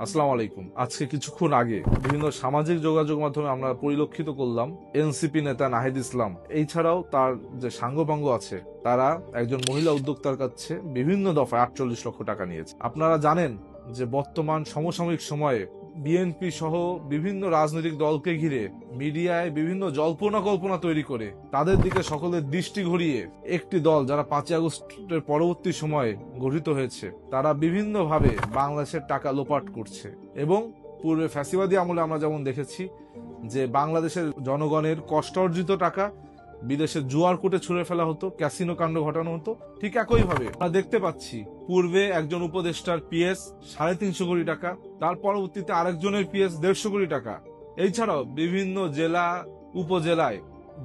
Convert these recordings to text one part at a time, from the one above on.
আসসালামু আলাইকুম। আজকে কিছুক্ষণ আগে বিভিন্ন সামাজিক যোগাযোগ মাধ্যমে আমরা পরিলক্ষিত করলাম এনসিপি নেতা নাহিদ ইসলাম এছাড়াও তার যে সাঙ্গপাঙ্গ আছে তারা একজন মহিলা উদ্যোক্তার কাছে বিভিন্ন দফায় ৪৮ লক্ষ টাকা নিয়েছে। আপনারা জানেন যে বর্তমান সমসাময়িক সময়ে বিএনপি সহ বিভিন্ন রাজনৈতিক দলকে ঘিরে মিডিয়ায় বিভিন্ন জল্পনা কল্পনা তৈরি করে তাদের দিকে সকলের দৃষ্টি ঘুরিয়ে একটি দল যারা ৫ই আগস্টের পরবর্তী সময়ে গঠিত হয়েছে তারা বিভিন্নভাবে বাংলাদেশের টাকা লোপাট করছে। এবং পূর্বে ফ্যাসিবাদী আমলে আমরা যেমন দেখেছি যে বাংলাদেশের জনগণের কষ্টার্জিত টাকা বিদেশে জুয়ার কোটে ছুঁড়ে ফেলা হতো, ক্যাসিনো কাণ্ড ঘটানো হতো। ঠিক একইভাবে আমরা দেখতে পাচ্ছি পূর্বে একজন উপদেষ্টার পিএস ৩৫০ কোটি টাকা, তার পরবর্তীতে আরেকজনের পিএস ১৫০ কোটি টাকা। এছাড়াও বিভিন্ন জেলা উপজেলায়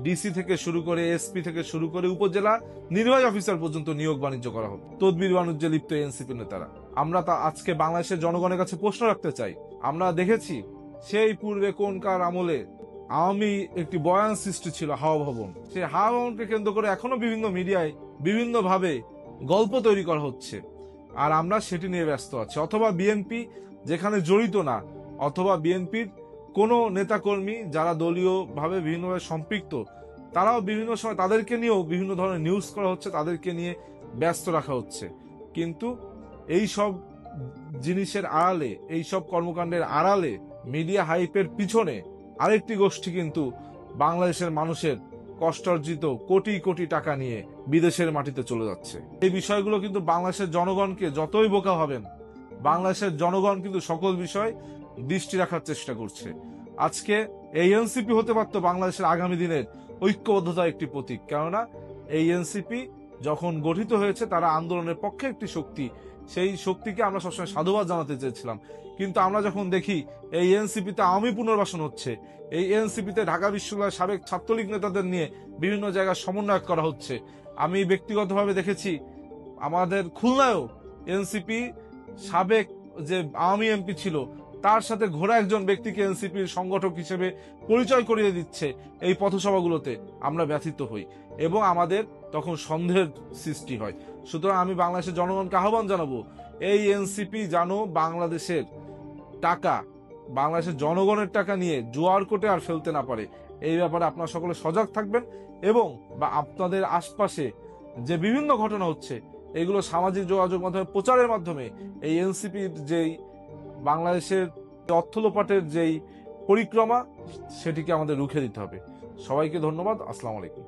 ডিসি থেকে শুরু করে এসপি থেকে শুরু করে উপজেলা নির্বাহী অফিসার পর্যন্ত নিয়োগ বাণিজ্য করা হতো তদবির বাণিজ্যে লিপ্ত এনসিপি নেতারা। আমরা তা আজকে বাংলাদেশের জনগণের কাছে প্রশ্ন রাখতে চাই। আমরা দেখেছি সেই পূর্বে কোনকার আমলে আওয়ামী একটি বয়ান সৃষ্টি ছিল হাওয়া ভবন, সেই হাওয়া ভবনকে কেন্দ্র করে এখনো বিভিন্ন মিডিয়ায় বিভিন্ন ভাবে গল্প তৈরি করা হচ্ছে, আর আমরা সেটি নিয়ে ব্যস্ত আছি। অথবা বিএনপি যেখানে জড়িত না, অথবা বিএনপির কোনো নেতাকর্মী যারা দলীয় ভাবে বিভিন্নভাবে সম্পৃক্ত তারাও বিভিন্ন সময় তাদেরকে নিয়েও বিভিন্ন ধরনের নিউজ করা হচ্ছে, তাদেরকে নিয়ে ব্যস্ত রাখা হচ্ছে। কিন্তু এই সব জিনিসের আড়ালে, এই সব কর্মকাণ্ডের আড়ালে মিডিয়া হাইপের পিছনে আরেকটি গোষ্ঠী কিন্তু বাংলাদেশের মানুষের কষ্টার্জিত কোটি কোটি টাকা নিয়ে বিদেশের মাটিতে চলে যাচ্ছে। এই বিষয়গুলো কিন্তু বাংলাদেশের জনগণকে যতই বোকা হবেন, বাংলাদেশের জনগণ কিন্তু সকল বিষয় দৃষ্টি রাখার চেষ্টা করছে। আজকে এই এনসিপি হতে পারত বাংলাদেশের আগামী দিনের ঐক্যবদ্ধতার একটি প্রতীক, কেননা এই এনসিপি যখন গঠিত হয়েছে তারা আন্দোলনের পক্ষে একটি শক্তি, সেই শক্তিকে আমরা সবসময় সাধুবাদ জানাতে চেয়েছিলাম। কিন্তু আমরা যখন দেখি এই এনসিপিতে আওয়ামী পুনর্বাসন হচ্ছে, এই এনসিপিতে ঢাকা বিশ্ববিদ্যালয়ের সাবেক ছাত্রলীগ নেতাদের নিয়ে বিভিন্ন জায়গায় সমন্বয় করা হচ্ছে। আমি ব্যক্তিগতভাবে দেখেছি আমাদের খুলনায়ও এনসিপি সাবেক যে আওয়ামী এমপি ছিল তার সাথে ঘোরা একজন ব্যক্তিকে এনসিপির সংগঠক হিসেবে পরিচয় করিয়ে দিচ্ছে এই পথসভাগুলোতে। আমরা ব্যথিত হই এবং আমাদের তখন সন্দেহের সৃষ্টি হয়। সুতরাং আমি বাংলাদেশের জনগণকে আহ্বান জানাবো, এই এনসিপি যেন বাংলাদেশের টাকা, বাংলাদেশের জনগণের টাকা নিয়ে জোয়ার কোটে আর ফেলতে না পারে। এই ব্যাপারে আপনারা সকলে সজাগ থাকবেন এবং বা আপনাদের আশপাশে যে বিভিন্ন ঘটনা হচ্ছে এগুলো সামাজিক যোগাযোগ মাধ্যমে প্রচারের মাধ্যমে এই এনসিপির যেই বাংলাদেশের অর্থ লোপাটের যেই পরিক্রমা সেটিকে আমাদের রুখে দিতে হবে। সবাইকে ধন্যবাদ। আসসালামু আলাইকুম।